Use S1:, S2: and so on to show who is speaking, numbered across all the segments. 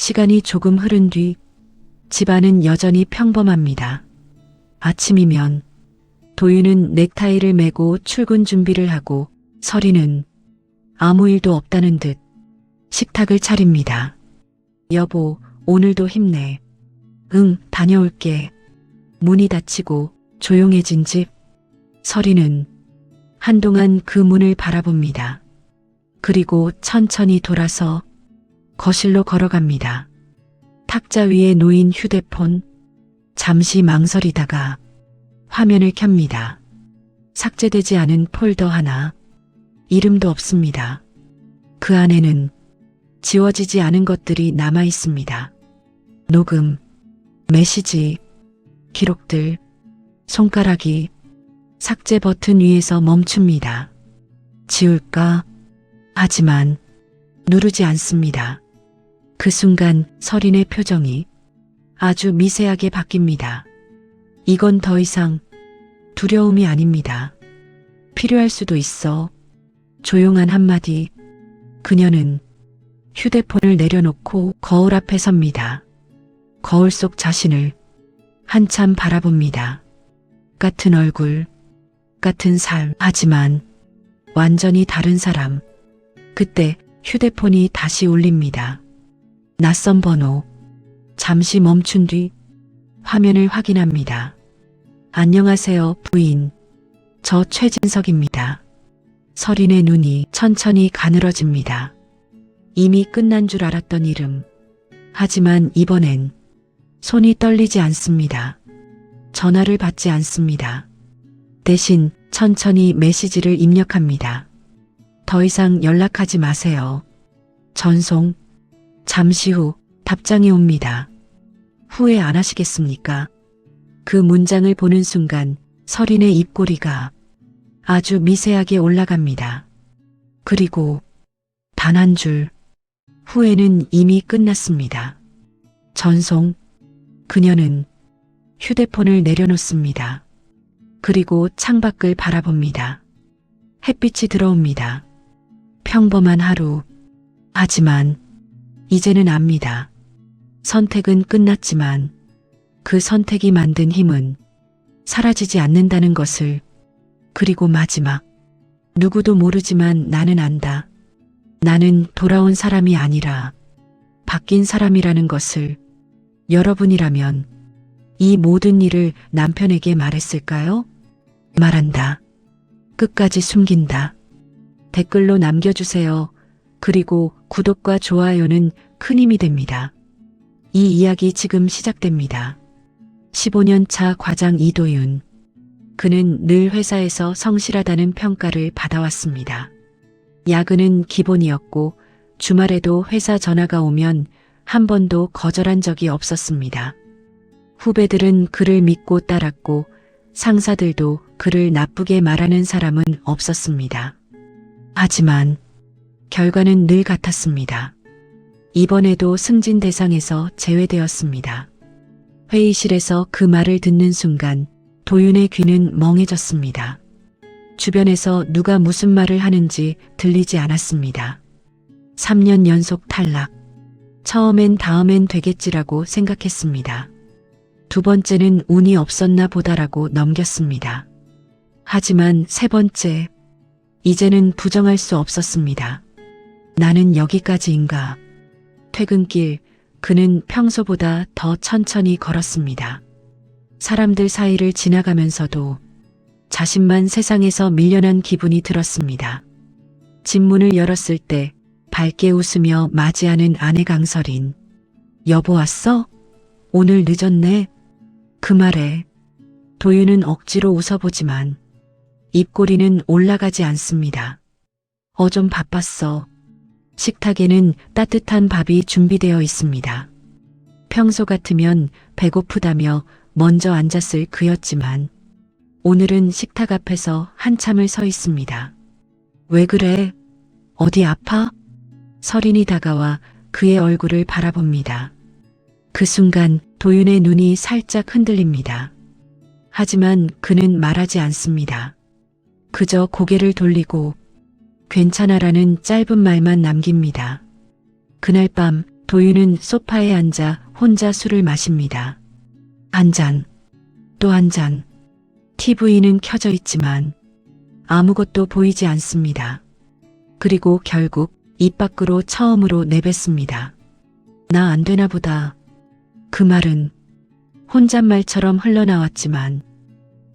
S1: 시간이 조금 흐른 뒤 집안은 여전히 평범합니다. 아침이면 도윤은 넥타이를 매고 출근 준비를 하고 서리는 아무 일도 없다는 듯 식탁을 차립니다. 여보, 오늘도 힘내. 응, 다녀올게. 문이 닫히고 조용해진 집. 서리는 한동안 그 문을 바라봅니다. 그리고 천천히 돌아서 거실로 걸어갑니다. 탁자 위에 놓인 휴대폰. 잠시 망설이다가 화면을 켭니다. 삭제되지 않은 폴더 하나. 이름도 없습니다. 그 안에는 지워지지 않은 것들이 남아 있습니다. 녹음, 메시지, 기록들, 손가락이 삭제 버튼 위에서 멈춥니다. 지울까? 하지만 누르지 않습니다. 그 순간 서린의 표정이 아주 미세하게 바뀝니다. 이건 더 이상 두려움이 아닙니다. 필요할 수도 있어. 조용한 한마디. 그녀는 휴대폰을 내려놓고 거울 앞에 섭니다. 거울 속 자신을 한참 바라봅니다. 같은 얼굴, 같은 삶, 하지만 완전히 다른 사람. 그때 휴대폰이 다시 울립니다. 낯선 번호. 잠시 멈춘 뒤 화면을 확인합니다. 안녕하세요, 부인. 저 최진석입니다. 서린의 눈이 천천히 가늘어집니다. 이미 끝난 줄 알았던 이름. 하지만 이번엔 손이 떨리지 않습니다. 전화를 받지 않습니다. 대신 천천히 메시지를 입력합니다. 더 이상 연락하지 마세요. 전송. 잠시 후 답장이 옵니다. 후회 안 하시겠습니까? 그 문장을 보는 순간 서린의 입꼬리가 아주 미세하게 올라갑니다. 그리고 단 한 줄. 후회는 이미 끝났습니다. 전송. 그녀는 휴대폰을 내려놓습니다. 그리고 창밖을 바라봅니다. 햇빛이 들어옵니다. 평범한 하루. 하지만 이제는 압니다. 선택은 끝났지만 그 선택이 만든 힘은 사라지지 않는다는 것을. 그리고 마지막. 누구도 모르지만 나는 안다. 나는 돌아온 사람이 아니라 바뀐 사람이라는 것을. 여러분이라면 이 모든 일을 남편에게 말했을까요? 말한다. 끝까지 숨긴다. 댓글로 남겨주세요. 그리고 구독과 좋아요는 큰 힘이 됩니다. 이 이야기 지금 시작됩니다. 15년 차 과장 이도윤. 그는 늘 회사에서 성실하다는 평가를 받아왔습니다. 야근은 기본이었고 주말에도 회사 전화가 오면 한 번도 거절한 적이 없었습니다. 후배들은 그를 믿고 따랐고 상사들도 그를 나쁘게 말하는 사람은 없었습니다. 하지만 결과는 늘 같았습니다. 이번에도 승진 대상에서 제외되었습니다. 회의실에서 그 말을 듣는 순간 도윤의 귀는 멍해졌습니다. 주변에서 누가 무슨 말을 하는지 들리지 않았습니다. 3년 연속 탈락. 처음엔 다음엔 되겠지라고 생각했습니다. 두 번째는 운이 없었나 보다라고 넘겼습니다. 하지만 세 번째, 이제는 부정할 수 없었습니다. 나는 여기까지인가. 퇴근길, 그는 평소보다 더 천천히 걸었습니다. 사람들 사이를 지나가면서도 자신만 세상에서 밀려난 기분이 들었습니다. 집 문을 열었을 때 밝게 웃으며 맞이하는 아내 강설인. 여보 왔어? 오늘 늦었네. 그 말에 도윤은 억지로 웃어보지만 입꼬리는 올라가지 않습니다. 좀 바빴어. 식탁에는 따뜻한 밥이 준비되어 있습니다. 평소 같으면 배고프다며 먼저 앉았을 그였지만 오늘은 식탁 앞에서 한참을 서 있습니다. 왜 그래? 어디 아파? 서린이 다가와 그의 얼굴을 바라봅니다. 그 순간 도윤의 눈이 살짝 흔들립니다. 하지만 그는 말하지 않습니다. 그저 고개를 돌리고 괜찮아라는 짧은 말만 남깁니다. 그날 밤 도윤은 소파에 앉아 혼자 술을 마십니다. 한 잔, 또 한 잔. TV는 켜져 있지만 아무것도 보이지 않습니다. 그리고 결국 입 밖으로 처음으로 내뱉습니다. 나 안 되나 보다. 그 말은 혼잣말처럼 흘러나왔지만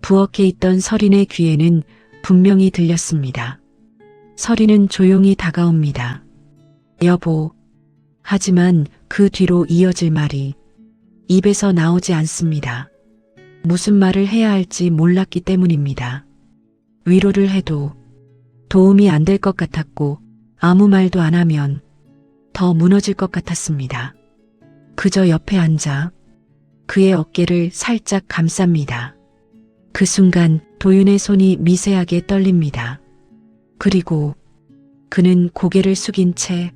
S1: 부엌에 있던 서린의 귀에는 분명히 들렸습니다. 서린은 조용히 다가옵니다. 여보. 하지만 그 뒤로 이어질 말이 입에서 나오지 않습니다. 무슨 말을 해야 할지 몰랐기 때문입니다. 위로를 해도 도움이 안 될 것 같았고 아무 말도 안 하면 더 무너질 것 같았습니다. 그저 옆에 앉아 그의 어깨를 살짝 감쌉니다. 그 순간 도윤의 손이 미세하게 떨립니다. 그리고 그는 고개를 숙인 채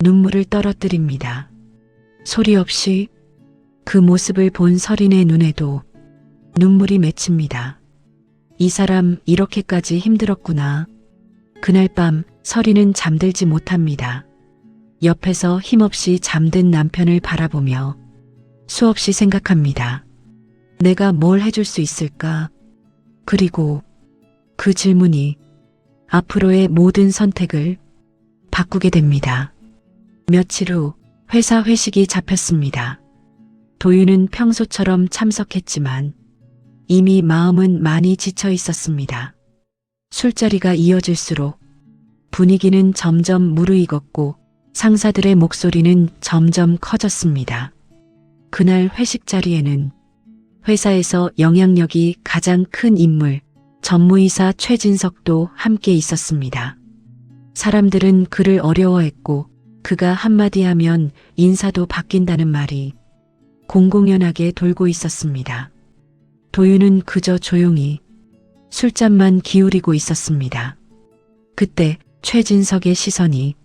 S1: 눈물을 떨어뜨립니다. 소리 없이 그 모습을 본 서린의 눈에도 눈물이 맺힙니다. 이 사람 이렇게까지 힘들었구나. 그날 밤 서린은 잠들지 못합니다. 옆에서 힘없이 잠든 남편을 바라보며 수없이 생각합니다. 내가 뭘 해줄 수 있을까? 그리고 그 질문이 앞으로의 모든 선택을 바꾸게 됩니다. 며칠 후 회사 회식이 잡혔습니다. 도윤은 평소처럼 참석했지만 이미 마음은 많이 지쳐 있었습니다. 술자리가 이어질수록 분위기는 점점 무르익었고 상사들의 목소리는 점점 커졌습니다. 그날 회식 자리에는 회사에서 영향력이 가장 큰 인물, 전무이사 최진석도 함께 있었습니다. 사람들은 그를 어려워했고 그가 한마디 하면 인사도 바뀐다는 말이 공공연하게 돌고 있었습니다. 도윤은 그저 조용히 술잔만 기울이고 있었습니다. 그때 최진석의 시선이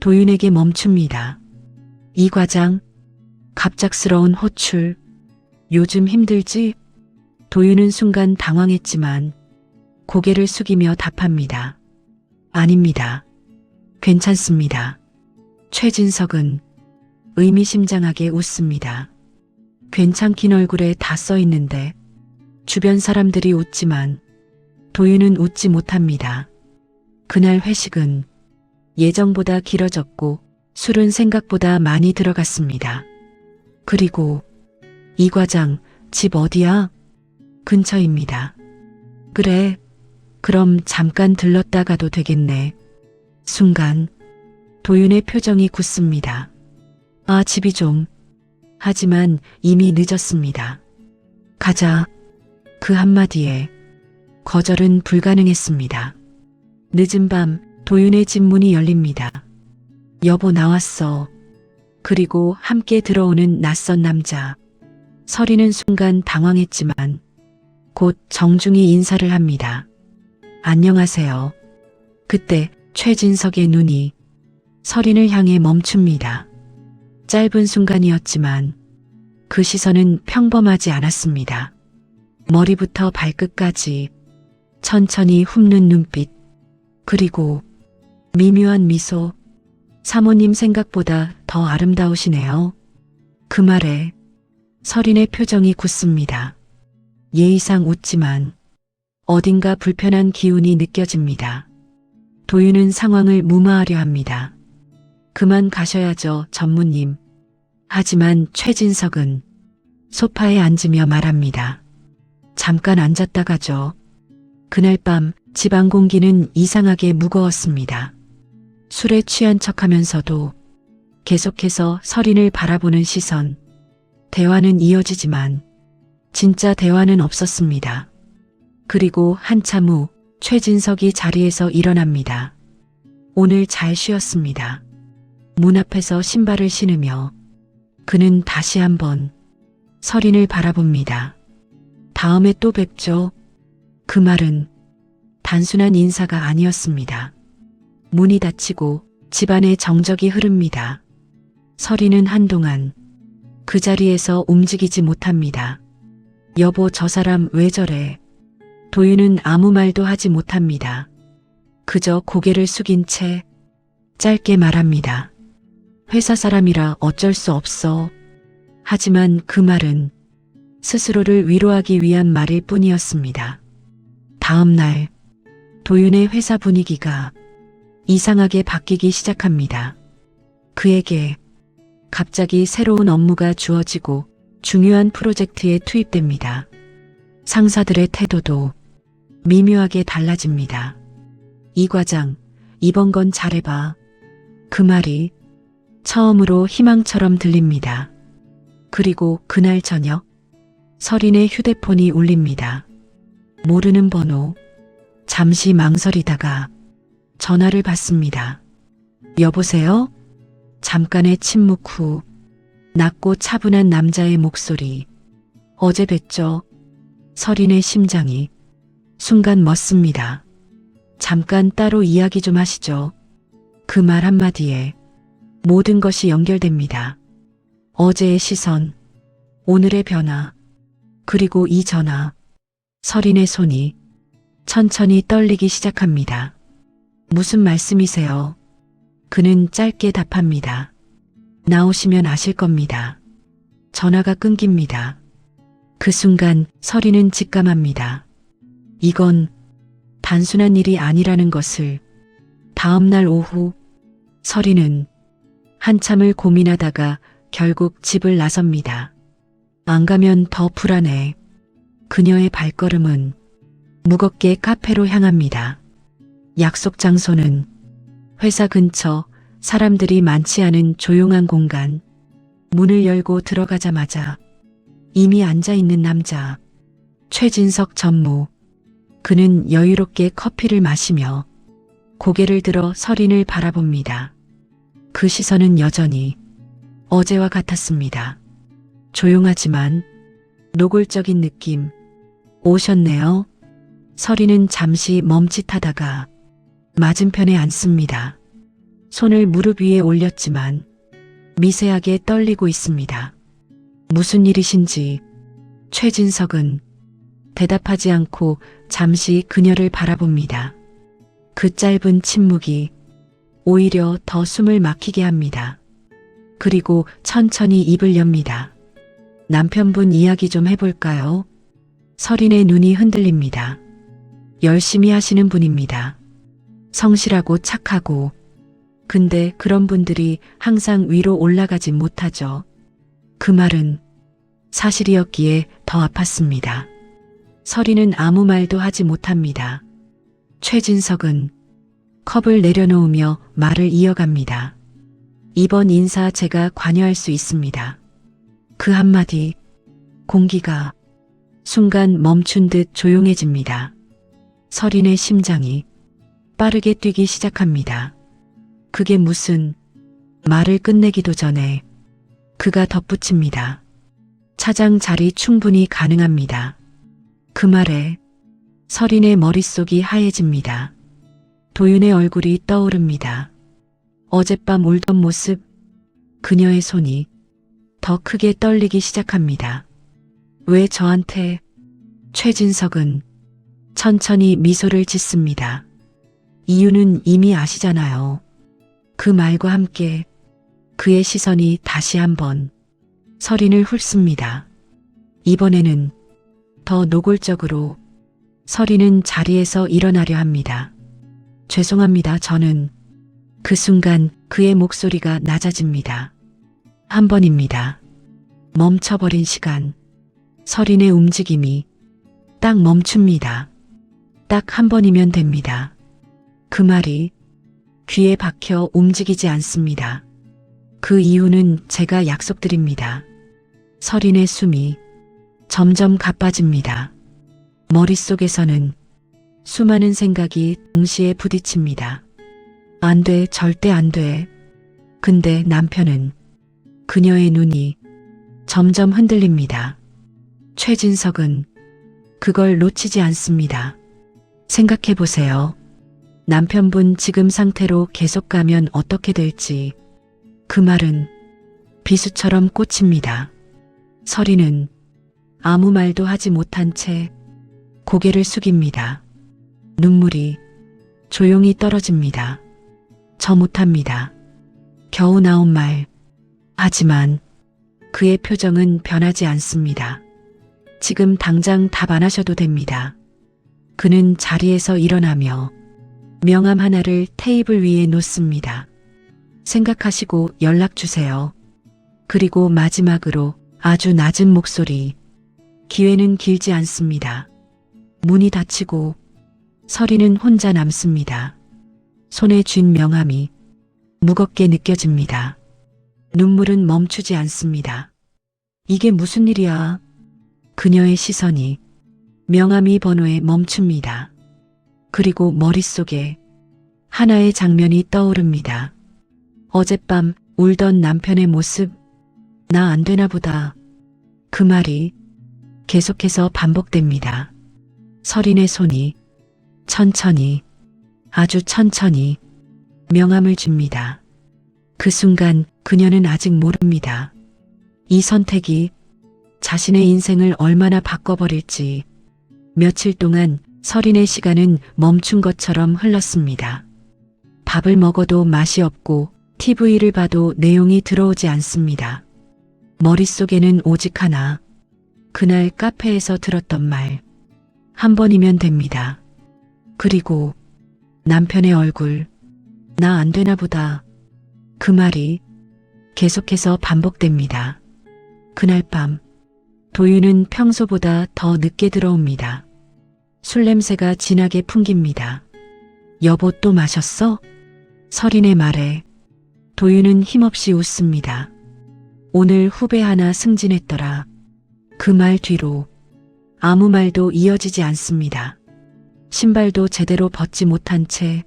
S1: 도윤에게 멈춥니다. 이 과장, 갑작스러운 호출, 요즘 힘들지? 도윤은 순간 당황했지만 고개를 숙이며 답합니다. 아닙니다. 괜찮습니다. 최진석은 의미심장하게 웃습니다. 괜찮긴 얼굴에 다 써 있는데 주변 사람들이 웃지만 도윤은 웃지 못합니다. 그날 회식은 예정보다 길어졌고 술은 생각보다 많이 들어갔습니다. 그리고 이 과장 집 어디야? 근처입니다. 그래, 그럼 잠깐 들렀다 가도 되겠네. 순간 도윤의 표정이 굳습니다. 아, 집이 좀. 하지만 이미 늦었습니다. 가자. 그 한마디에 거절은 불가능했습니다. 늦은 밤 도윤의 집 문이 열립니다. 여보 나왔어. 그리고 함께 들어오는 낯선 남자. 서린은 순간 당황했지만 곧 정중히 인사를 합니다. 안녕하세요. 그때 최진석의 눈이 서린을 향해 멈춥니다. 짧은 순간이었지만 그 시선은 평범하지 않았습니다. 머리부터 발끝까지 천천히 훑는 눈빛, 그리고 미묘한 미소. 사모님 생각보다 더 아름다우시네요. 그 말에 서린의 표정이 굳습니다. 예의상 웃지만 어딘가 불편한 기운이 느껴집니다. 도윤은 상황을 무마하려 합니다. 그만 가셔야죠, 전무님. 하지만 최진석은 소파에 앉으며 말합니다. 잠깐 앉았다 가죠. 그날 밤 집안 공기는 이상하게 무거웠습니다. 술에 취한 척하면서도 계속해서 서린을 바라보는 시선. 대화는 이어지지만 진짜 대화는 없었습니다. 그리고 한참 후 최진석이 자리에서 일어납니다. 오늘 잘 쉬었습니다. 문 앞에서 신발을 신으며 그는 다시 한번 서린을 바라봅니다. 다음에 또 뵙죠. 그 말은 단순한 인사가 아니었습니다. 문이 닫히고 집안에 정적이 흐릅니다. 서린은 한동안 그 자리에서 움직이지 못합니다. 여보, 저 사람 왜 저래? 도윤은 아무 말도 하지 못합니다. 그저 고개를 숙인 채 짧게 말합니다. 회사 사람이라 어쩔 수 없어. 하지만 그 말은 스스로를 위로하기 위한 말일 뿐이었습니다. 다음 날 도윤의 회사 분위기가 이상하게 바뀌기 시작합니다. 그에게 갑자기 새로운 업무가 주어지고 중요한 프로젝트에 투입됩니다. 상사들의 태도도 미묘하게 달라집니다. 이 과장, 이번 건 잘해봐. 그 말이 처음으로 희망처럼 들립니다. 그리고 그날 저녁 설인의 휴대폰이 울립니다. 모르는 번호. 잠시 망설이다가 전화를 받습니다. 여보세요? 잠깐의 침묵 후 낮고 차분한 남자의 목소리. 어제 뵀죠? 설인의 심장이 순간 멎습니다. 잠깐 따로 이야기 좀 하시죠. 그 말 한마디에 모든 것이 연결됩니다. 어제의 시선, 오늘의 변화, 그리고 이 전화. 설인의 손이 천천히 떨리기 시작합니다. 무슨 말씀이세요? 그는 짧게 답합니다. 나오시면 아실 겁니다. 전화가 끊깁니다. 그 순간 설인은 직감합니다. 이건 단순한 일이 아니라는 것을. 다음 날 오후 설인은 한참을 고민하다가 결국 집을 나섭니다. 안 가면 더 불안해. 그녀의 발걸음은 무겁게 카페로 향합니다. 약속 장소는 회사 근처 사람들이 많지 않은 조용한 공간. 문을 열고 들어가자마자 이미 앉아있는 남자. 최진석 전무. 그는 여유롭게 커피를 마시며 고개를 들어 설인을 바라봅니다. 그 시선은 여전히 어제와 같았습니다. 조용하지만 노골적인 느낌. 오셨네요. 설인은 잠시 멈칫하다가 맞은편에 앉습니다. 손을 무릎 위에 올렸지만 미세하게 떨리고 있습니다. 무슨 일이신지. 최진석은 대답하지 않고 잠시 그녀를 바라봅니다. 그 짧은 침묵이 오히려 더 숨을 막히게 합니다. 그리고 천천히 입을 엽니다. 남편분 이야기 좀 해볼까요? 설인의 눈이 흔들립니다. 열심히 하시는 분입니다. 성실하고 착하고. 근데 그런 분들이 항상 위로 올라가지 못하죠. 그 말은 사실이었기에 더 아팠습니다. 설인은 아무 말도 하지 못합니다. 최진석은 컵을 내려놓으며 말을 이어갑니다. 이번 인사 제가 관여할 수 있습니다. 그 한마디, 공기가 순간 멈춘 듯 조용해집니다. 설인의 심장이 빠르게 뛰기 시작합니다. 그게 무슨. 말을 끝내기도 전에 그가 덧붙입니다. 차장 자리 충분히 가능합니다. 그 말에 설인의 머릿속이 하얘집니다. 도윤의 얼굴이 떠오릅니다. 어젯밤 울던 모습. 그녀의 손이 더 크게 떨리기 시작합니다. 왜 저한테. 최진석은 천천히 미소를 짓습니다. 이유는 이미 아시잖아요. 그 말과 함께 그의 시선이 다시 한번 설인을 훑습니다. 이번에는 더 노골적으로. 설인은 자리에서 일어나려 합니다. 죄송합니다. 저는. 그 순간 그의 목소리가 낮아집니다. 한 번입니다. 멈춰버린 시간. 설인의 움직임이 딱 멈춥니다. 딱 한 번이면 됩니다. 그 말이 귀에 박혀 움직이지 않습니다. 그 이유는 제가 약속드립니다. 설인의 숨이 점점 가빠집니다. 머릿속에서는 수많은 생각이 동시에 부딪힙니다. 안 돼, 절대 안 돼. 근데 남편은. 그녀의 눈이 점점 흔들립니다. 최진석은 그걸 놓치지 않습니다. 생각해보세요. 남편분 지금 상태로 계속 가면 어떻게 될지. 그 말은 비수처럼 꽂힙니다. 설인은 아무 말도 하지 못한 채 고개를 숙입니다. 눈물이 조용히 떨어집니다. 저 못합니다. 겨우 나온 말. 하지만 그의 표정은 변하지 않습니다. 지금 당장 답 안 하셔도 됩니다. 그는 자리에서 일어나며 명함 하나를 테이블 위에 놓습니다. 생각하시고 연락 주세요. 그리고 마지막으로 아주 낮은 목소리. 기회는 길지 않습니다. 문이 닫히고 서리는 혼자 남습니다. 손에 쥔 명함이 무겁게 느껴집니다. 눈물은 멈추지 않습니다. 이게 무슨 일이야? 그녀의 시선이 명함이 번호에 멈춥니다. 그리고 머릿속에 하나의 장면이 떠오릅니다. 어젯밤 울던 남편의 모습. 나 안 되나 보다. 그 말이 계속해서 반복됩니다. 서린의 손이 천천히, 아주 천천히 명함을 줍니다. 그 순간 그녀는 아직 모릅니다. 이 선택이 자신의 인생을 얼마나 바꿔버릴지. 며칠 동안 서린의 시간은 멈춘 것처럼 흘렀습니다. 밥을 먹어도 맛이 없고 TV를 봐도 내용이 들어오지 않습니다. 머릿속에는 오직 하나. 그날 카페에서 들었던 말. 한 번이면 됩니다. 그리고 남편의 얼굴. 나 안 되나 보다. 그 말이 계속해서 반복됩니다. 그날 밤 도윤은 평소보다 더 늦게 들어옵니다. 술 냄새가 진하게 풍깁니다. 여보 또 마셨어? 서린의 말에 도윤은 힘없이 웃습니다. 오늘 후배 하나 승진했더라. 그 말 뒤로 아무 말도 이어지지 않습니다. 신발도 제대로 벗지 못한 채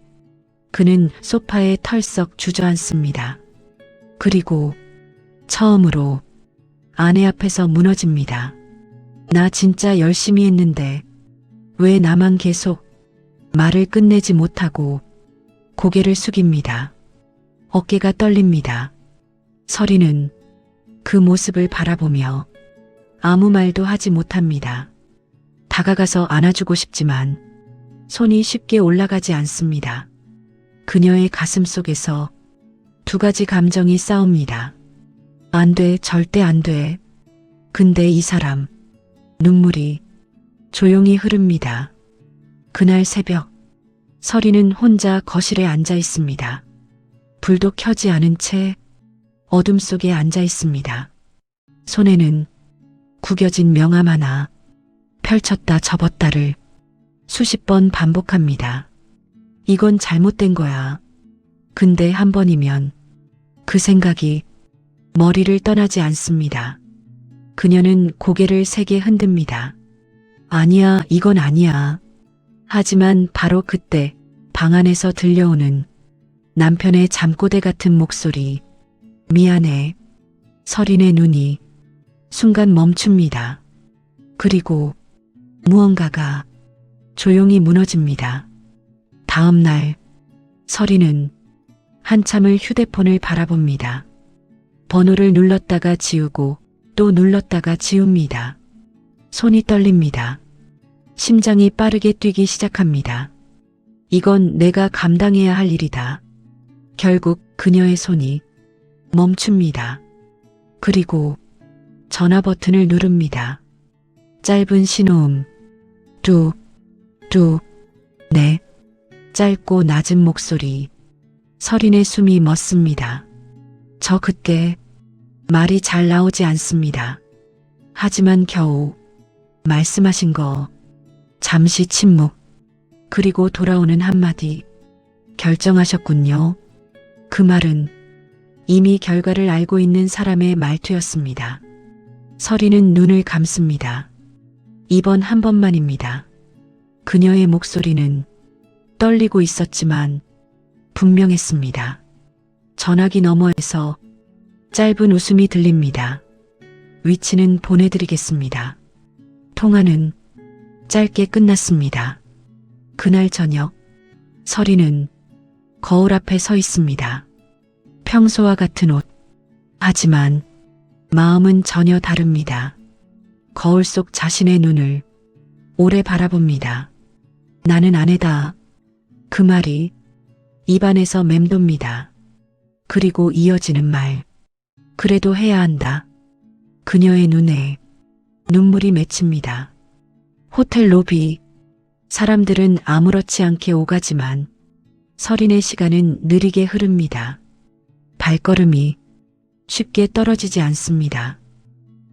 S1: 그는 소파에 털썩 주저앉습니다. 그리고 처음으로 아내 앞에서 무너집니다. 나 진짜 열심히 했는데 왜 나만 계속. 말을 끝내지 못하고 고개를 숙입니다. 어깨가 떨립니다. 서리는 그 모습을 바라보며 아무 말도 하지 못합니다. 다가가서 안아주고 싶지만 손이 쉽게 올라가지 않습니다. 그녀의 가슴 속에서 두 가지 감정이 싸웁니다. 안 돼, 절대 안 돼. 근데 이 사람. 눈물이 조용히 흐릅니다. 그날 새벽 서리는 혼자 거실에 앉아 있습니다. 불도 켜지 않은 채 어둠 속에 앉아 있습니다. 손에는 구겨진 명함 하나. 펼쳤다 접었다를 수십 번 반복합니다. 이건 잘못된 거야. 근데 한 번이면. 그 생각이 머리를 떠나지 않습니다. 그녀는 고개를 세게 흔듭니다. 아니야, 이건 아니야. 하지만 바로 그때 방 안에서 들려오는 남편의 잠꼬대 같은 목소리. 미안해. 서린의 눈이 순간 멈춥니다. 그리고 무언가가 조용히 무너집니다. 다음 날 서린은 한참을 휴대폰을 바라봅니다. 번호를 눌렀다가 지우고 또 눌렀다가 지웁니다. 손이 떨립니다. 심장이 빠르게 뛰기 시작합니다. 이건 내가 감당해야 할 일이다. 결국 그녀의 손이 멈춥니다. 그리고 전화 버튼을 누릅니다. 짧은 신호음. 뚝, 뚝, 네. 짧고 낮은 목소리. 서린의 숨이 멎습니다. 저 그때 말이 잘 나오지 않습니다. 하지만 겨우 말씀하신 거. 잠시 침묵. 그리고 돌아오는 한마디. 결정하셨군요. 그 말은 이미 결과를 알고 있는 사람의 말투였습니다. 서리는 눈을 감습니다. 이번 한 번만입니다. 그녀의 목소리는 떨리고 있었지만 분명했습니다. 전화기 너머에서 짧은 웃음이 들립니다. 위치는 보내드리겠습니다. 통화는 짧게 끝났습니다. 그날 저녁 서리는 거울 앞에 서 있습니다. 평소와 같은 옷. 하지만 마음은 전혀 다릅니다. 거울 속 자신의 눈을 오래 바라봅니다. 나는 아내다. 그 말이 입안에서 맴돕니다. 그리고 이어지는 말. 그래도 해야 한다. 그녀의 눈에 눈물이 맺힙니다. 호텔 로비. 사람들은 아무렇지 않게 오가지만 설인의 시간은 느리게 흐릅니다. 발걸음이 쉽게 떨어지지 않습니다.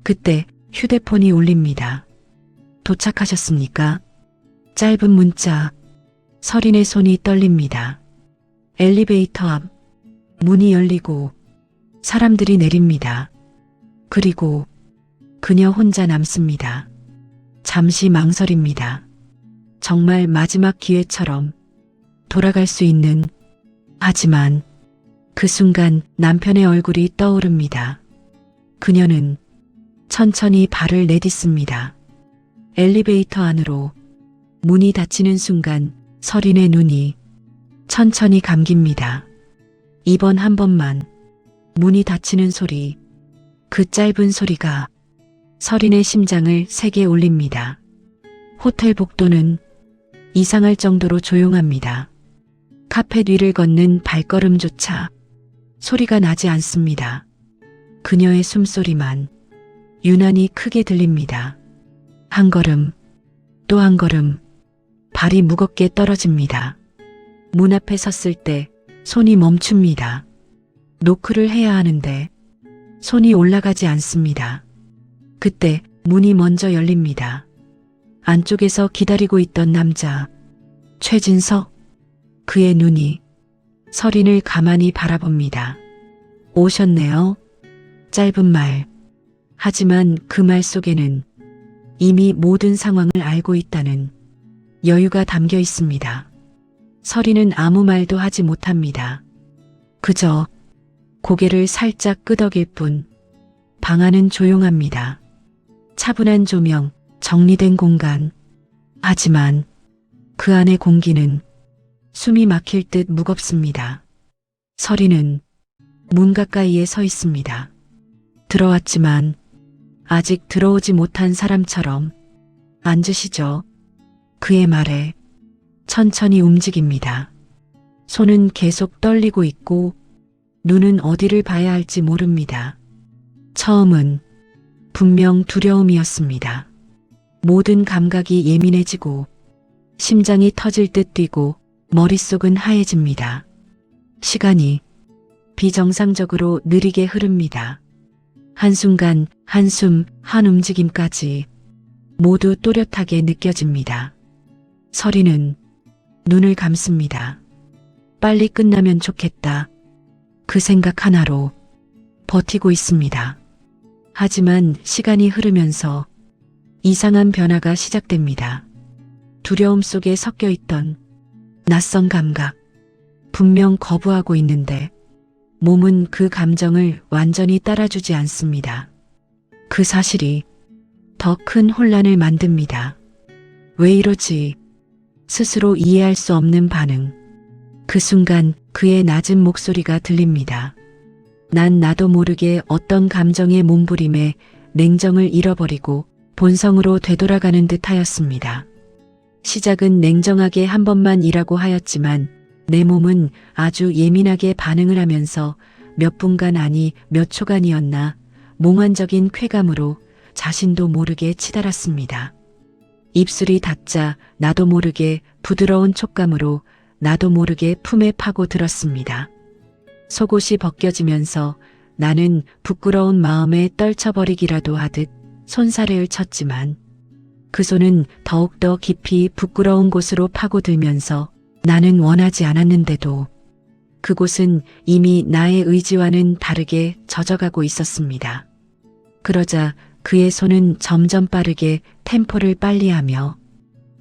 S1: 그때 휴대폰이 울립니다. 도착하셨습니까? 짧은 문자. 설인의 손이 떨립니다. 엘리베이터 앞. 문이 열리고 사람들이 내립니다. 그리고 그녀 혼자 남습니다. 잠시 망설입니다. 정말 마지막 기회처럼 돌아갈 수 있는. 하지만 그 순간 남편의 얼굴이 떠오릅니다. 그녀는 천천히 발을 내딛습니다. 엘리베이터 안으로. 문이 닫히는 순간 설인의 눈이 천천히 감깁니다. 이번 한 번만. 문이 닫히는 소리. 그 짧은 소리가 설인의 심장을 세게 울립니다. 호텔 복도는 이상할 정도로 조용합니다. 카펫 위를 걷는 발걸음조차 소리가 나지 않습니다. 그녀의 숨소리만 유난히 크게 들립니다. 한 걸음, 또 한 걸음, 발이 무겁게 떨어집니다. 문 앞에 섰을 때 손이 멈춥니다. 노크를 해야 하는데 손이 올라가지 않습니다. 그때 문이 먼저 열립니다. 안쪽에서 기다리고 있던 남자, 최진석. 그의 눈이 설인을 가만히 바라봅니다. 오셨네요. 짧은 말. 하지만 그 말 속에는 이미 모든 상황을 알고 있다는 여유가 담겨 있습니다. 설인은 아무 말도 하지 못합니다. 그저 고개를 살짝 끄덕일 뿐. 방 안은 조용합니다. 차분한 조명, 정리된 공간. 하지만 그 안의 공기는 숨이 막힐 듯 무겁습니다. 설인은 문 가까이에 서 있습니다. 들어왔지만 아직 들어오지 못한 사람처럼. 앉으시죠. 그의 말에 천천히 움직입니다. 손은 계속 떨리고 있고 눈은 어디를 봐야 할지 모릅니다. 처음은 분명 두려움이었습니다. 모든 감각이 예민해지고 심장이 터질 듯 뛰고 머릿속은 하얘집니다. 시간이 비정상적으로 느리게 흐릅니다. 한순간 한숨, 한 움직임까지 모두 또렷하게 느껴집니다. 설인은 눈을 감습니다. 빨리 끝나면 좋겠다. 그 생각 하나로 버티고 있습니다. 하지만 시간이 흐르면서 이상한 변화가 시작됩니다. 두려움 속에 섞여 있던 낯선 감각. 분명 거부하고 있는데 몸은 그 감정을 완전히 따라주지 않습니다. 그 사실이 더 큰 혼란을 만듭니다. 왜 이러지? 스스로 이해할 수 없는 반응. 그 순간 그의 낮은 목소리가 들립니다. 난 나도 모르게 어떤 감정의 몸부림에 냉정을 잃어버리고 본성으로 되돌아가는 듯 하였습니다. 시작은 냉정하게 한 번만이라고 하였지만 내 몸은 아주 예민하게 반응을 하면서 몇 분간 아니 몇 초간이었나 몽환적인 쾌감으로 자신도 모르게 치달았습니다. 입술이 닿자 나도 모르게 부드러운 촉감으로 나도 모르게 품에 파고들었습니다. 속옷이 벗겨지면서 나는 부끄러운 마음에 떨쳐버리기라도 하듯 손사래를 쳤지만 그 손은 더욱더 깊이 부끄러운 곳으로 파고들면서 나는 원하지 않았는데도 그곳은 이미 나의 의지와는 다르게 젖어가고 있었습니다. 그러자 그의 손은 점점 빠르게 템포를 빨리하며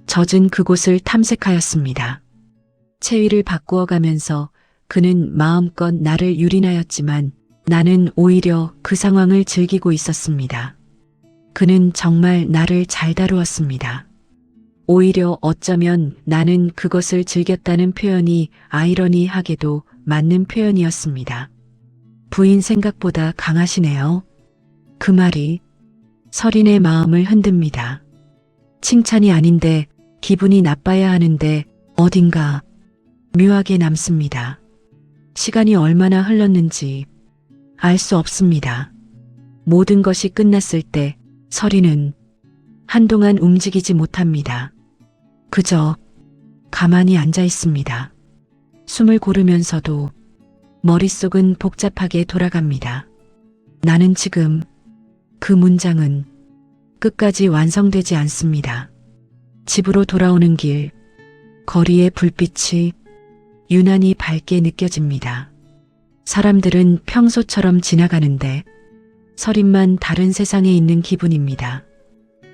S1: 젖은 그곳을 탐색하였습니다. 체위를 바꾸어가면서 그는 마음껏 나를 유린하였지만 나는 오히려 그 상황을 즐기고 있었습니다. 그는 정말 나를 잘 다루었습니다. 오히려 어쩌면 나는 그것을 즐겼다는 표현이 아이러니하게도 맞는 표현이었습니다. 부인 생각보다 강하시네요. 그 말이 설인의 마음을 흔듭니다. 칭찬이 아닌데 기분이 나빠야 하는데 어딘가 묘하게 남습니다. 시간이 얼마나 흘렀는지 알 수 없습니다. 모든 것이 끝났을 때 서리는 한동안 움직이지 못합니다. 그저 가만히 앉아 있습니다. 숨을 고르면서도 머릿속은 복잡하게 돌아갑니다. 나는 지금 그 문장은 끝까지 완성되지 않습니다. 집으로 돌아오는 길, 거리의 불빛이 유난히 밝게 느껴집니다. 사람들은 평소처럼 지나가는데 서린만 다른 세상에 있는 기분입니다.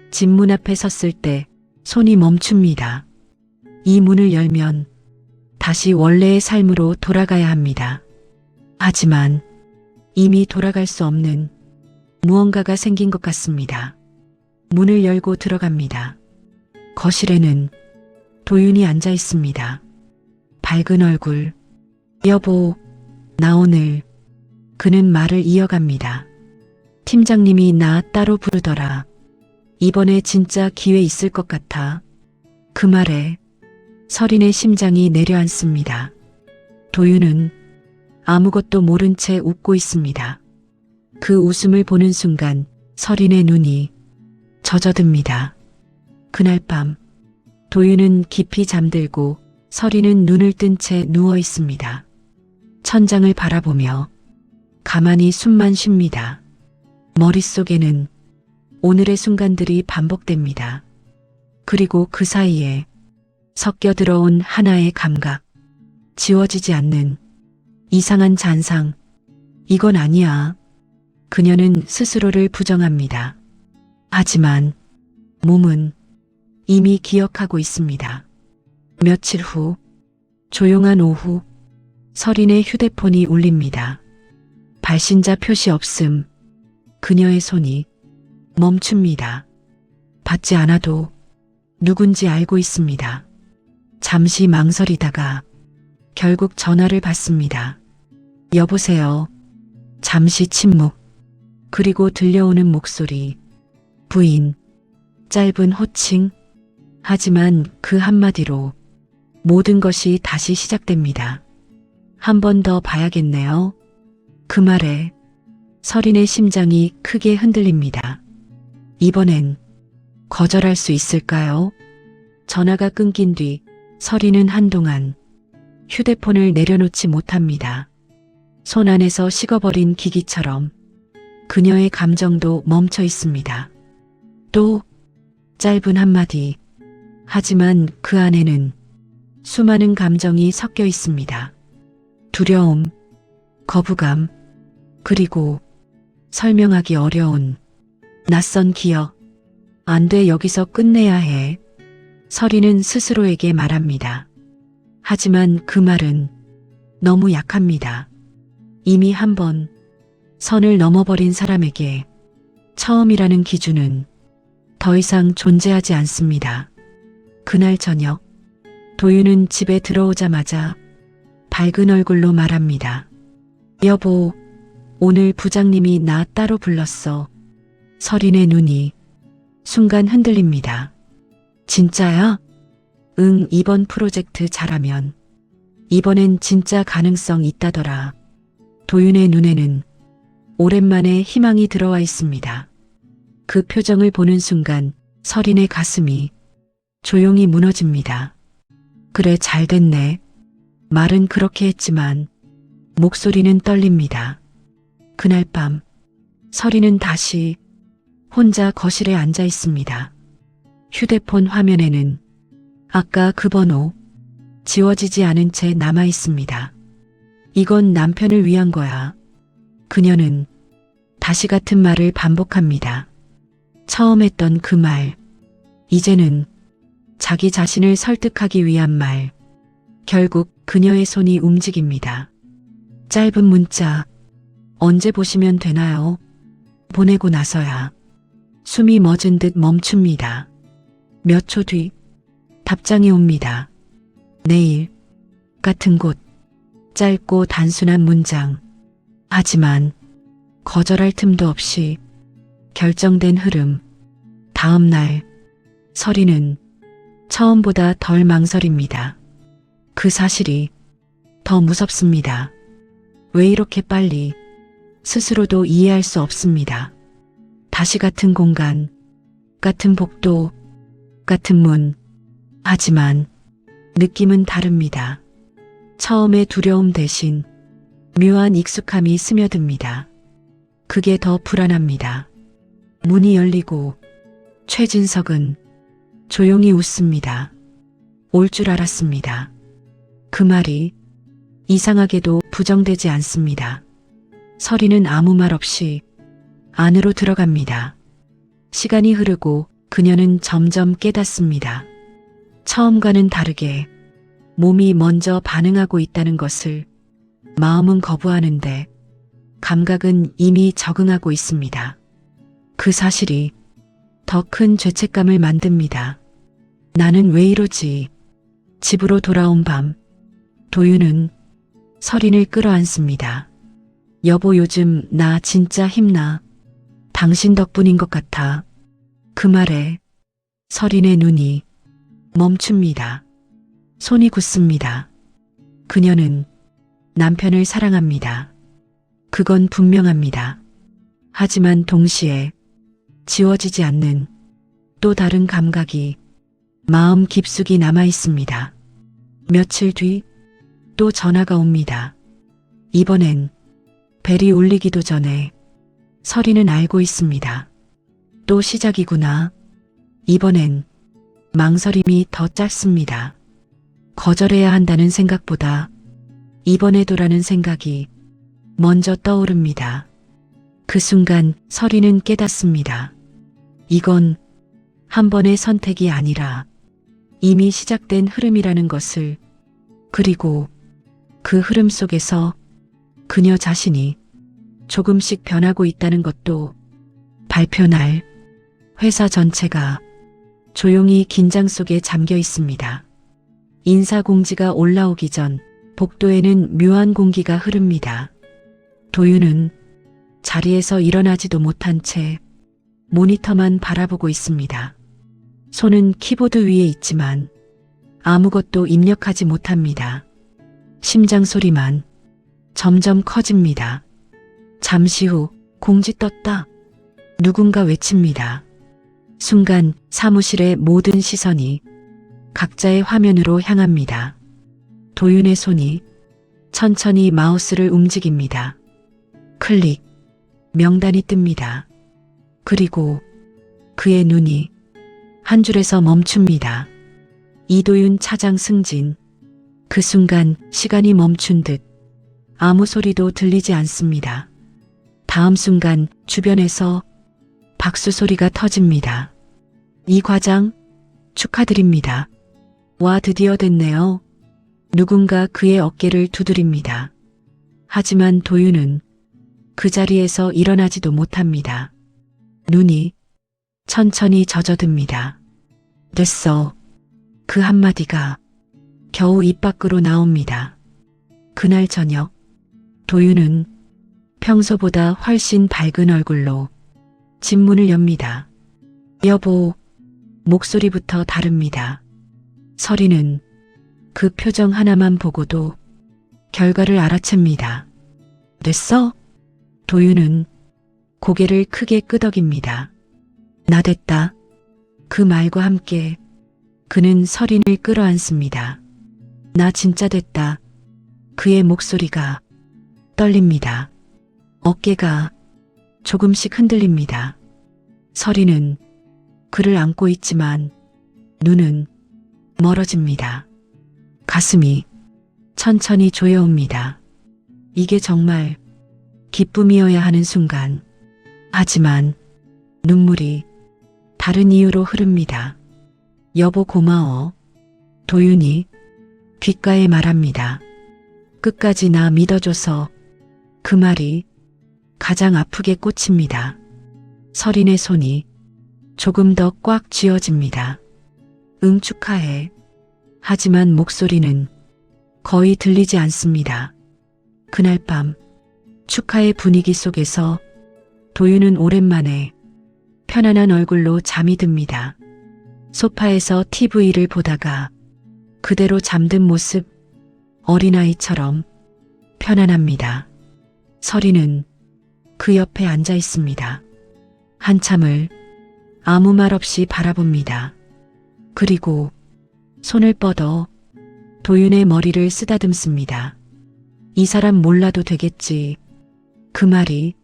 S1: 집 문 앞에 섰을 때 손이 멈춥니다. 이 문을 열면 다시 원래의 삶으로 돌아가야 합니다. 하지만 이미 돌아갈 수 없는 무언가가 생긴 것 같습니다. 문을 열고 들어갑니다. 거실에는 도윤이 앉아 있습니다. 밝은 얼굴, 여보, 나 오늘. 그는 말을 이어갑니다. 팀장님이 나 따로 부르더라. 이번에 진짜 기회 있을 것 같아. 그 말에 서린의 심장이 내려앉습니다. 도윤은 아무것도 모른 채 웃고 있습니다. 그 웃음을 보는 순간 서린의 눈이 젖어듭니다. 그날 밤 도윤은 깊이 잠들고 서린은 눈을 뜬 채 누워 있습니다. 천장을 바라보며 가만히 숨만 쉽니다. 머릿속에는 오늘의 순간들이 반복됩니다. 그리고 그 사이에 섞여 들어온 하나의 감각, 지워지지 않는 이상한 잔상. 이건 아니야. 그녀는 스스로를 부정합니다. 하지만 몸은 이미 기억하고 있습니다. 며칠 후, 조용한 오후, 서린의 휴대폰이 울립니다. 발신자 표시 없음. 그녀의 손이 멈춥니다. 받지 않아도 누군지 알고 있습니다. 잠시 망설이다가 결국 전화를 받습니다. 여보세요. 잠시 침묵. 그리고 들려오는 목소리. 부인. 짧은 호칭. 하지만 그 한마디로 모든 것이 다시 시작됩니다. 한 번 더 봐야겠네요. 그 말에 서린의 심장이 크게 흔들립니다. 이번엔 거절할 수 있을까요? 전화가 끊긴 뒤 서린은 한동안 휴대폰을 내려놓지 못합니다. 손 안에서 식어버린 기기처럼 그녀의 감정도 멈춰 있습니다. 또 짧은 한마디. 하지만 그 안에는 수많은 감정이 섞여 있습니다. 두려움, 거부감, 그리고 설명하기 어려운 낯선 기억. 안 돼, 여기서 끝내야 해. 서린은 스스로에게 말합니다. 하지만 그 말은 너무 약합니다. 이미 한 번 선을 넘어버린 사람에게 처음이라는 기준은 더 이상 존재하지 않습니다. 그날 저녁, 도윤은 집에 들어오자마자 밝은 얼굴로 말합니다. 여보, 오늘 부장님이 나 따로 불렀어. 서린의 눈이 순간 흔들립니다. 진짜야? 응, 이번 프로젝트 잘하면 이번엔 진짜 가능성 있다더라. 도윤의 눈에는 오랜만에 희망이 들어와 있습니다. 그 표정을 보는 순간 서린의 가슴이 조용히 무너집니다. 그래, 잘 됐네. 말은 그렇게 했지만 목소리는 떨립니다. 그날 밤 서린은 다시 혼자 거실에 앉아 있습니다. 휴대폰 화면에는 아까 그 번호 지워지지 않은 채 남아 있습니다. 이건 남편을 위한 거야. 그녀는 다시 같은 말을 반복합니다. 처음 했던 그 말, 이제는 자기 자신을 설득하기 위한 말. 결국 그녀의 손이 움직입니다. 짧은 문자, 언제 보시면 되나요? 보내고 나서야 숨이 멎은 듯 멈춥니다. 몇 초 뒤 답장이 옵니다. 내일, 같은 곳. 짧고 단순한 문장. 하지만 거절할 틈도 없이 결정된 흐름. 다음 날 서린은 처음보다 덜 망설입니다. 그 사실이 더 무섭습니다. 왜 이렇게 빨리? 스스로도 이해할 수 없습니다. 다시 같은 공간, 같은 복도, 같은 문. 하지만 느낌은 다릅니다. 처음에 두려움 대신 묘한 익숙함이 스며듭니다. 그게 더 불안합니다. 문이 열리고 최진석은 조용히 웃습니다. 올 줄 알았습니다. 그 말이 이상하게도 부정되지 않습니다. 서리는 아무 말 없이 안으로 들어갑니다. 시간이 흐르고 그녀는 점점 깨닫습니다. 처음과는 다르게 몸이 먼저 반응하고 있다는 것을. 마음은 거부하는데 감각은 이미 적응하고 있습니다. 그 사실이 더 큰 죄책감을 만듭니다. 나는 왜 이러지? 집으로 돌아온 밤, 도윤은 서린을 끌어안습니다. 여보, 요즘 나 진짜 힘나. 당신 덕분인 것 같아. 그 말에 서린의 눈이 멈춥니다. 손이 굳습니다. 그녀는 남편을 사랑합니다. 그건 분명합니다. 하지만 동시에 지워지지 않는 또 다른 감각이 마음 깊숙이 남아 있습니다. 며칠 뒤 또 전화가 옵니다. 이번엔 벨이 울리기도 전에 서리는 알고 있습니다. 또 시작이구나. 이번엔 망설임이 더 짧습니다. 거절해야 한다는 생각보다 이번에도라는 생각이 먼저 떠오릅니다. 그 순간 서리는 깨닫습니다. 이건 한 번의 선택이 아니라 이미 시작된 흐름이라는 것을. 그리고 그 흐름 속에서 그녀 자신이 조금씩 변하고 있다는 것도. 발표 날 회사 전체가 조용히 긴장 속에 잠겨 있습니다. 인사공지가 올라오기 전 복도에는 묘한 공기가 흐릅니다. 도윤은 자리에서 일어나지도 못한 채 모니터만 바라보고 있습니다. 손은 키보드 위에 있지만 아무것도 입력하지 못합니다. 심장 소리만 점점 커집니다. 잠시 후 공지 떴다. 누군가 외칩니다. 순간 사무실의 모든 시선이 각자의 화면으로 향합니다. 도윤의 손이 천천히 마우스를 움직입니다. 클릭, 명단이 뜹니다. 그리고 그의 눈이 한 줄에서 멈춥니다. 이도윤 차장 승진. 그 순간 시간이 멈춘 듯 아무 소리도 들리지 않습니다. 다음 순간 주변에서 박수 소리가 터집니다. 이 과장 축하드립니다. 와, 드디어 됐네요. 누군가 그의 어깨를 두드립니다. 하지만 도윤은 그 자리에서 일어나지도 못합니다. 눈이 천천히 젖어듭니다. 됐어. 그 한마디가 겨우 입 밖으로 나옵니다. 그날 저녁 도윤은 평소보다 훨씬 밝은 얼굴로 집 문을 엽니다. 여보, 목소리부터 다릅니다. 서리는 그 표정 하나만 보고도 결과를 알아챕니다. 됐어? 도윤은 고개를 크게 끄덕입니다. 나 됐다. 그 말과 함께 그는 서린을 끌어안습니다. 나 진짜 됐다. 그의 목소리가 떨립니다. 어깨가 조금씩 흔들립니다. 서린은 그를 안고 있지만 눈은 멀어집니다. 가슴이 천천히 조여옵니다. 이게 정말 기쁨이어야 하는 순간. 하지만 눈물이 다른 이유로 흐릅니다. 여보, 고마워. 도윤이 귓가에 말합니다. 끝까지 나 믿어줘서. 그 말이 가장 아프게 꽂힙니다. 서린의 손이 조금 더 꽉 쥐어집니다. 응, 축하해. 하지만 목소리는 거의 들리지 않습니다. 그날 밤 축하의 분위기 속에서 도윤은 오랜만에 편안한 얼굴로 잠이 듭니다. 소파에서 TV를 보다가 그대로 잠든 모습, 어린아이처럼 편안합니다. 서리는 그 옆에 앉아 있습니다. 한참을 아무 말 없이 바라봅니다. 그리고 손을 뻗어 도윤의 머리를 쓰다듬습니다. 이 사람 몰라도 되겠지. 그 말이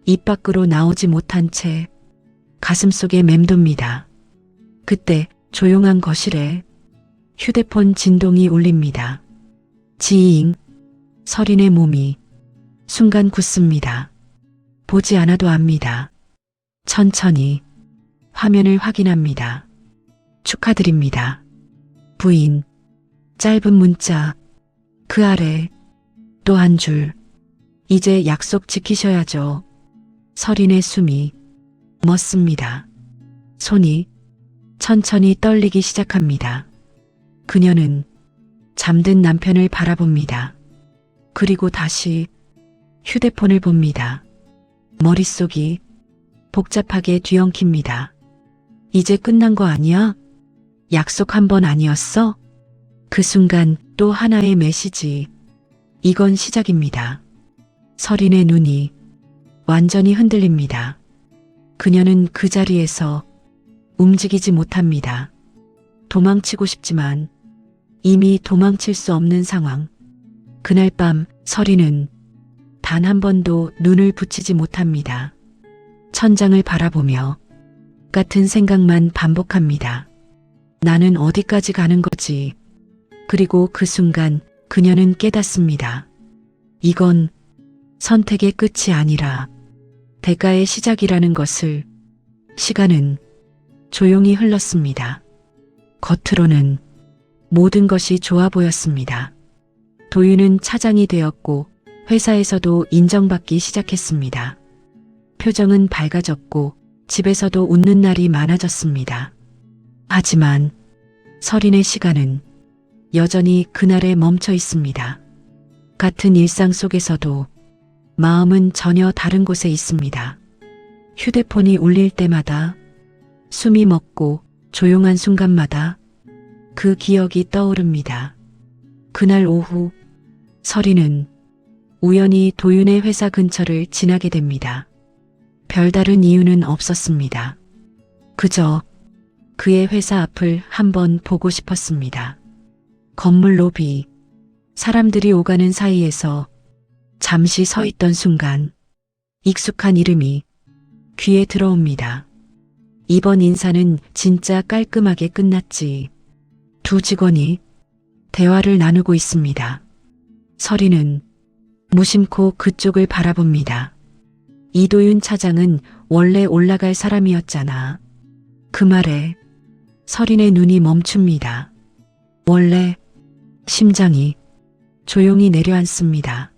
S1: 입 밖으로 나오지 못한 채 가슴속에 맴돕니다. 그때 조용한 거실에 휴대폰 진동이 울립니다. 지잉. 서린의 몸이 순간 굳습니다. 보지 않아도 압니다. 천천히 화면을 확인합니다. 축하드립니다. 부인. 짧은 문자. 그 아래 또 한 줄. 이제 약속 지키셔야죠. 서린의 숨이 멎습니다. 손이 천천히 떨리기 시작합니다. 그녀는 잠든 남편을 바라봅니다. 그리고 다시 휴대폰을 봅니다. 머릿속이 복잡하게 뒤엉킵니다. 이제 끝난 거 아니야? 약속 한 번 아니었어? 그 순간 또 하나의 메시지. 이건 시작입니다. 서린의 눈이 완전히 흔들립니다. 그녀는 그 자리에서 움직이지 못합니다. 도망치고 싶지만 이미 도망칠 수 없는 상황. 그날 밤 서린은 단 한 번도 눈을 붙이지 못합니다. 천장을 바라보며 같은 생각만 반복합니다. 나는 어디까지 가는 거지? 그리고 그 순간 그녀는 깨닫습니다. 이건 선택의 끝이 아니라 대가의 시작이라는 것을. 시간은 조용히 흘렀습니다. 겉으로는 모든 것이 좋아 보였습니다. 도윤은 차장이 되었고 회사에서도 인정받기 시작했습니다. 표정은 밝아졌고 집에서도 웃는 날이 많아졌습니다. 하지만 서린의 시간은 여전히 그날에 멈춰 있습니다. 같은 일상 속에서도 마음은 전혀 다른 곳에 있습니다. 휴대폰이 울릴 때마다, 숨이 멎고 조용한 순간마다 그 기억이 떠오릅니다. 그날 오후 서린은 우연히 도윤의 회사 근처를 지나게 됩니다. 별다른 이유는 없었습니다. 그저 그의 회사 앞을 한번 보고 싶었습니다. 건물 로비, 사람들이 오가는 사이에서 잠시 서 있던 순간 익숙한 이름이 귀에 들어옵니다. 이번 인사는 진짜 깔끔하게 끝났지. 두 직원이 대화를 나누고 있습니다. 서린은 무심코 그쪽을 바라봅니다. 이도윤 차장은 원래 올라갈 사람이었잖아. 그 말에 서린의 눈이 멈춥니다. 원래. 심장이 조용히 내려앉습니다.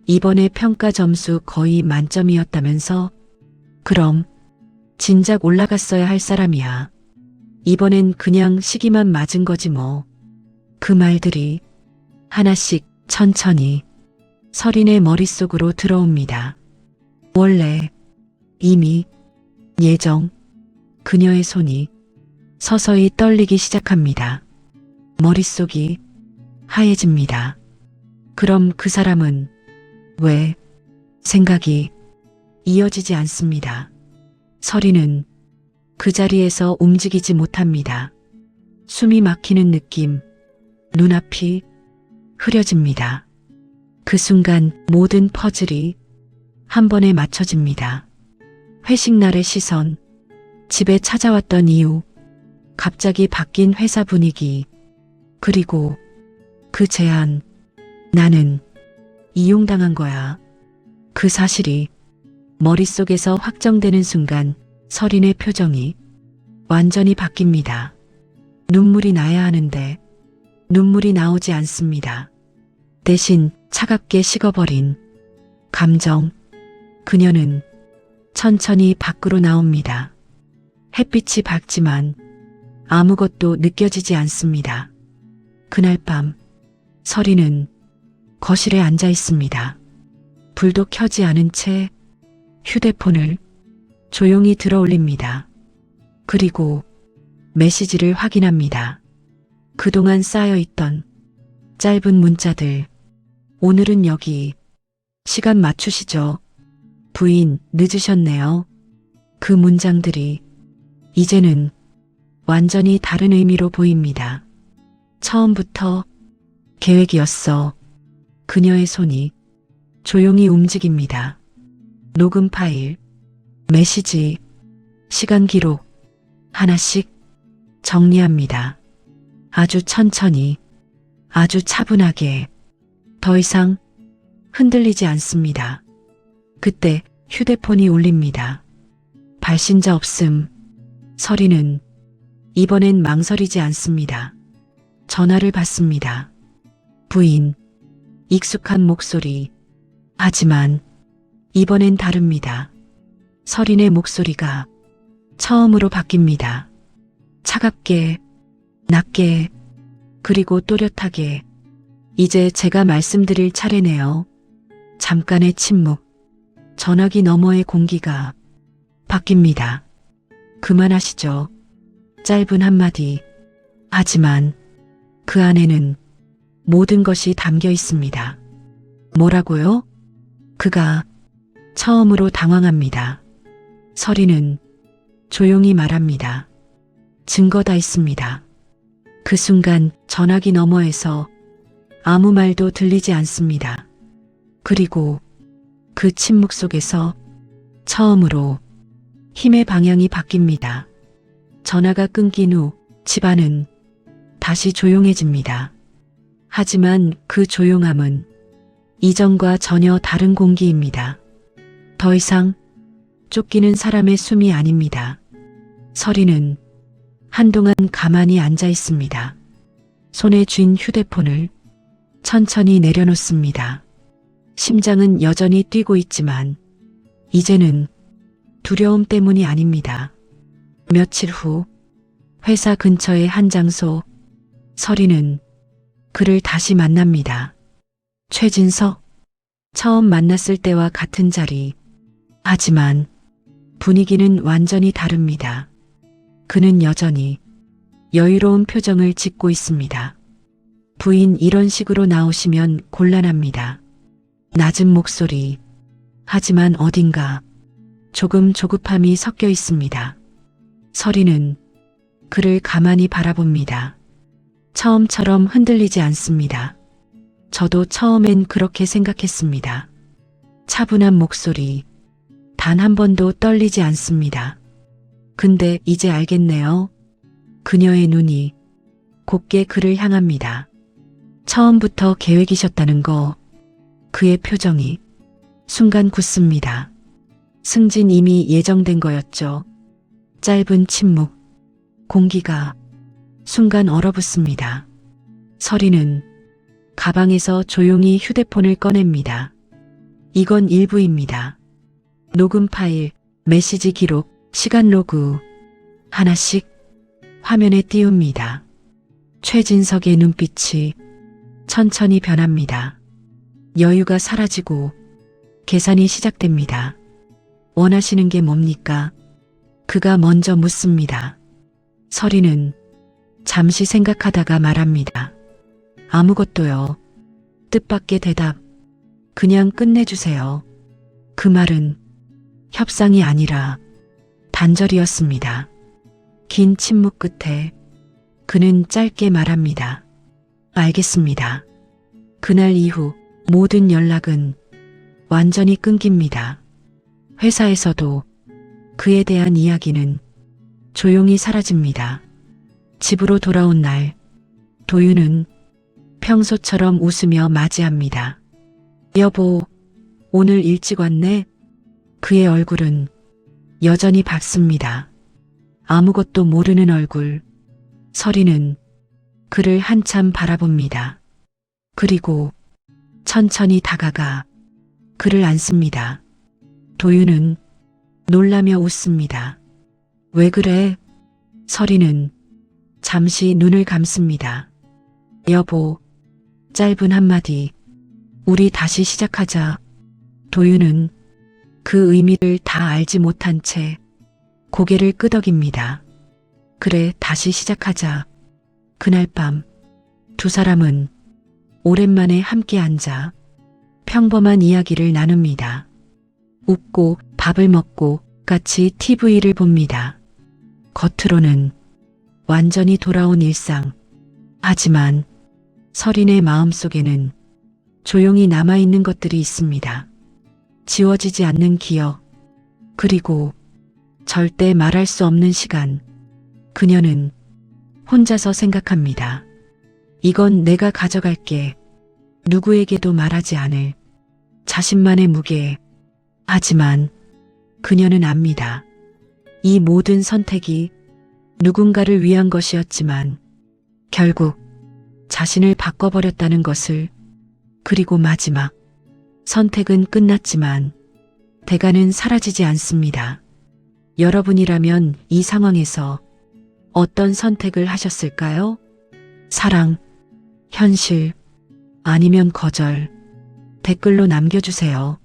S1: 이번에 평가 점수 거의 만점이었다면서? 그럼 진작 올라갔어야 할 사람이야. 이번엔 그냥 시기만 맞은 거지 뭐. 그 말들이 하나씩 천천히 서린의 머릿속으로 들어옵니다. 원래, 이미, 예정, 그녀의 손이 서서히 떨리기 시작합니다. 머릿속이 하얘집니다. 그럼 그 사람은 왜? 생각이 이어지지 않습니다. 서린은 그 자리에서 움직이지 못합니다. 숨이 막히는 느낌, 눈앞이 흐려집니다. 그 순간 모든 퍼즐이 한 번에 맞춰집니다. 회식 날의 시선, 집에 찾아왔던 이유, 갑자기 바뀐 회사 분위기, 그리고 그 제안. 나는 이용당한 거야. 그 사실이 머릿속에서 확정되는 순간 서린의 표정이 완전히 바뀝니다. 눈물이 나야 하는데 눈물이 나오지 않습니다. 대신 차갑게 식어버린 감정. 그녀는 천천히 밖으로 나옵니다. 햇빛이 밝지만 아무것도 느껴지지 않습니다. 그날 밤 서린은 거실에 앉아 있습니다. 불도 켜지 않은 채 휴대폰을 조용히 들어 올립니다. 그리고 메시지를 확인합니다. 그동안 쌓여있던 짧은 문자들. 오늘은 여기. 시간 맞추시죠. 부인, 늦으셨네요. 그 문장들이 이제는 완전히 다른 의미로 보입니다. 처음부터 계획이었어. 그녀의 손이 조용히 움직입니다. 녹음 파일, 메시지, 시간 기록 하나씩 정리합니다. 아주 천천히, 아주 차분하게, 더 이상 흔들리지 않습니다. 그때 휴대폰이 울립니다. 발신자 없음. 서리는 이번엔 망설이지 않습니다. 전화를 받습니다. 부인, 익숙한 목소리. 하지만 이번엔 다릅니다. 서린의 목소리가 처음으로 바뀝니다. 차갑게, 낮게, 그리고 또렷하게. 이제 제가 말씀드릴 차례네요. 잠깐의 침묵. 전화기 너머의 공기가 바뀝니다. 그만하시죠. 짧은 한마디. 하지만 그 안에는 모든 것이 담겨 있습니다. 뭐라고요? 그가 처음으로 당황합니다. 서리는 조용히 말합니다. 증거 다 있습니다. 그 순간 전화기 너머에서 아무 말도 들리지 않습니다. 그리고 그 침묵 속에서 처음으로 힘의 방향이 바뀝니다. 전화가 끊긴 후 집안은 다시 조용해집니다. 하지만 그 조용함은 이전과 전혀 다른 공기입니다. 더 이상 쫓기는 사람의 숨이 아닙니다. 서리는 한동안 가만히 앉아 있습니다. 손에 쥔 휴대폰을 천천히 내려놓습니다. 심장은 여전히 뛰고 있지만 이제는 두려움 때문이 아닙니다. 며칠 후 회사 근처의 한 장소. 서리는 그를 다시 만납니다. 최진석. 처음 만났을 때와 같은 자리. 하지만 분위기는 완전히 다릅니다. 그는 여전히 여유로운 표정을 짓고 있습니다. 부인, 이런 식으로 나오시면 곤란합니다. 낮은 목소리. 하지만 어딘가 조금 조급함이 섞여 있습니다. 서리는 그를 가만히 바라봅니다. 처음처럼 흔들리지 않습니다. 저도 처음엔 그렇게 생각했습니다. 차분한 목소리. 단 한 번도 떨리지 않습니다. 근데 이제 알겠네요. 그녀의 눈이 곱게 그를 향합니다. 처음부터 계획이셨다는 거. 그의 표정이 순간 굳습니다. 승진 이미 예정된 거였죠. 짧은 침묵. 공기가 순간 얼어붙습니다. 서리는 가방에서 조용히 휴대폰을 꺼냅니다. 이건 일부입니다. 녹음 파일, 메시지 기록, 시간 로그 하나씩 화면에 띄웁니다. 최진석의 눈빛이 천천히 변합니다. 여유가 사라지고 계산이 시작됩니다. 원하시는 게 뭡니까? 그가 먼저 묻습니다. 서리는 잠시 생각하다가 말합니다. 아무것도요. 뜻밖의 대답. 그냥 끝내주세요. 그 말은 협상이 아니라 단절이었습니다. 긴 침묵 끝에 그는 짧게 말합니다. 알겠습니다. 그날 이후 모든 연락은 완전히 끊깁니다. 회사에서도 그에 대한 이야기는 조용히 사라집니다. 집으로 돌아온 날, 도윤은 평소처럼 웃으며 맞이합니다. 여보, 오늘 일찍 왔네? 그의 얼굴은 여전히 밝습니다. 아무것도 모르는 얼굴. 서리는 그를 한참 바라봅니다. 그리고 천천히 다가가 그를 안습니다. 도윤은 놀라며 웃습니다. 왜 그래? 서리는 잠시 눈을 감습니다. 여보, 짧은 한마디. 우리 다시 시작하자. 도윤은 그 의미를 다 알지 못한 채 고개를 끄덕입니다. 그래, 다시 시작하자. 그날 밤 두 사람은 오랜만에 함께 앉아 평범한 이야기를 나눕니다. 웃고 밥을 먹고 같이 TV를 봅니다. 겉으로는 완전히 돌아온 일상. 하지만 서린의 마음속에는 조용히 남아있는 것들이 있습니다. 지워지지 않는 기억, 그리고 절대 말할 수 없는 시간. 그녀는 혼자서 생각합니다. 이건 내가 가져갈게. 누구에게도 말하지 않을 자신만의 무게. 하지만 그녀는 압니다. 이 모든 선택이 누군가를 위한 것이었지만 결국 자신을 바꿔버렸다는 것을. 그리고 마지막 선택은 끝났지만 대가는 사라지지 않습니다. 여러분이라면 이 상황에서 어떤 선택을 하셨을까요? 사랑, 현실, 아니면 거절. 댓글로 남겨주세요.